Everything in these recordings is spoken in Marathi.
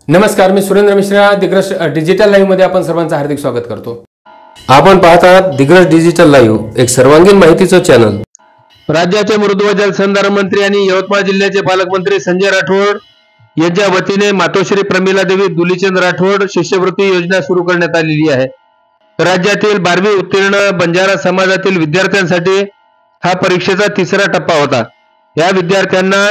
नमस्कार, मी सुरेंद्र मिश्रा. दिग्रस डिजिटल लाईव्ह मध्ये आपण सर्वांचं हार्दिक स्वागत करतो. आपण पाहत आहात दिग्रस डिजिटल लाईव्ह, एक सर्वांगीण माहितीचं चॅनल. राज्याचे मृद व जलसंधारण मंत्री आणि यवतमाळ जिल्ह्याचे पालकमंत्री संजय राठोड यांच्या वतीने मातोश्री प्रमिला देवी दुलीचंद राठोड शिष्यवृत्ती योजना सुरू करण्यात आलेली आहे. राज्यातील 12वी उत्तीर्ण बंजारा समाजातील विद्यार्थ्यांसाठी हा परीक्षेचा तिसरा टप्पा होता. या विद्यार्थ्यांना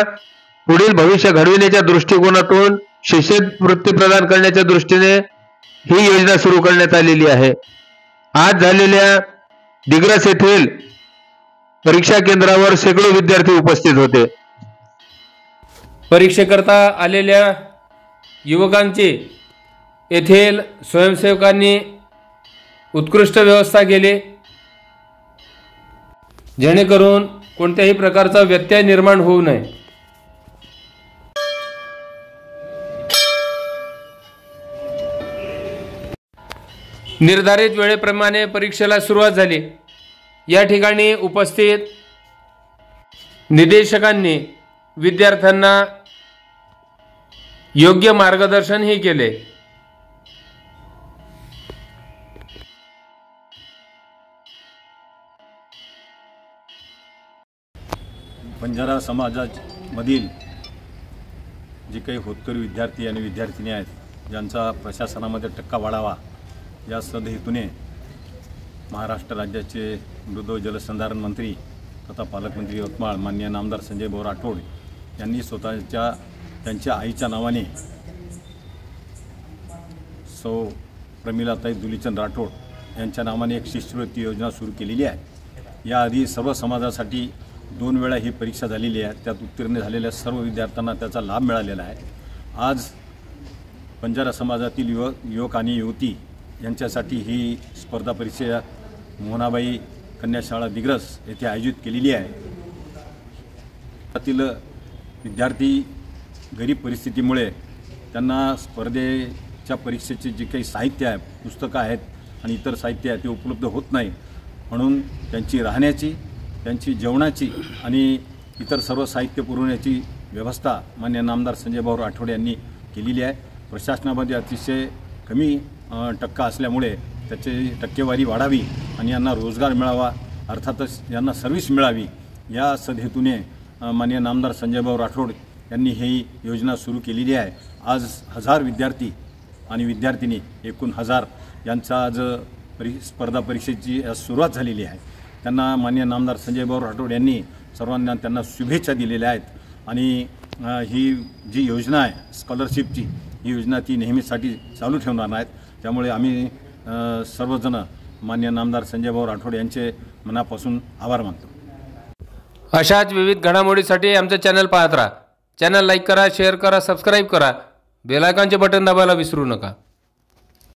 पुढील भविष्य घडविण्याच्या दृष्टिकोनातून शिष्यवृत्ती प्रदान करण्याच्या दृष्टीने ही योजना सुरू करण्यात आलेली आहे. आज झालेल्या दिग्रस येथील परीक्षा केंद्रावर शेकडो विद्यार्थी उपस्थित होते. परीक्षेकरता आलेल्या युवकांची येथील स्वयंसेवकांनी उत्कृष्ट व्यवस्था केली, जेणेकरून कोणत्याही प्रकारचा व्यत्यय निर्माण होऊ नये. निर्धारित वेळेप्रमाणे परीक्षेला सुरुवात झाली. या ठिकाणी उपस्थित निदेशकांनी विद्यार्थ्यांना योग्य मार्गदर्शनही केले. बंजारा समाजामधील जे काही होतकरू विद्यार्थी आणि विद्यार्थिनी आहेत, ज्यांचा प्रशासनामध्ये टक्का वाढावा या सदहेतूने महाराष्ट्र राज्याचे मृद व जलसंधारण मंत्री तथा पालकमंत्री यवतमाळ माननीय नामदार संजय भाऊ राठोड यांनी त्यांच्या आईच्या नावाने सौ प्रमिलाताई दुलीचंद राठोड यांच्या नावाने एक शिष्यवृत्ती योजना सुरू केलेली आहे. याआधी सर्व समाजासाठी 2 वेळा ही परीक्षा झालेली आहे. त्यात उत्तीर्ण झालेल्या सर्व विद्यार्थ्यांना त्याचा लाभ मिळालेला आहे. आज बंजारा समाजातील युवक आणि युवती यांच्यासाठी ही स्पर्धा परीक्षा मोहनाबाई कन्याशाळा दिग्रस येथे आयोजित केलेली आहे. त्यातील विद्यार्थी गरीब परिस्थितीमुळे त्यांना स्पर्धेच्या परीक्षेचे जे काही साहित्य आहे, पुस्तकं आहेत आणि इतर साहित्य आहे ते उपलब्ध होत नाही. म्हणून त्यांची राहण्याची, त्यांची जेवणाची आणि इतर सर्व साहित्य पुरवण्याची व्यवस्था माननीय नामदार संजय भाऊ राठोड यांनी केलेली आहे. प्रशासनामध्ये अतिशय कमी टक्का असल्यामुळे त्याची टक्केवारी वाढावी आणि यांना रोजगार मिळावा, अर्थातच यांना सर्व्हिस मिळावी या सदहेतूने माननीय नामदार संजय भाऊ राठोड यांनी ही योजना सुरू केलेली आहे. आज 1000 विद्यार्थी आणि विद्यार्थिनी एकूण 1000 यांचा आज स्पर्धा परीक्षेची सुरुवात झालेली आहे. त्यांना माननीय नामदार संजय भाऊ राठोड यांनी सर्वांना त्यांना शुभेच्छा दिलेल्या आहेत. आणि ही जी योजना आहे स्कॉलरशिपची, ही योजना ती नेहमीसाठी चालू ठेवणार आहेत. त्यामुळे आम्ही सर्वजण माननीय नामदार संजय भाऊ राठोड यांचे मनापासून आभार मानतो. अशाच विविध घडामोडीसाठी आमचं चॅनल पाहत राहा. चॅनल लाईक करा, शेअर करा, सबस्क्राईब करा. बेल आयकॉनचे बटन दाबायला विसरू नका.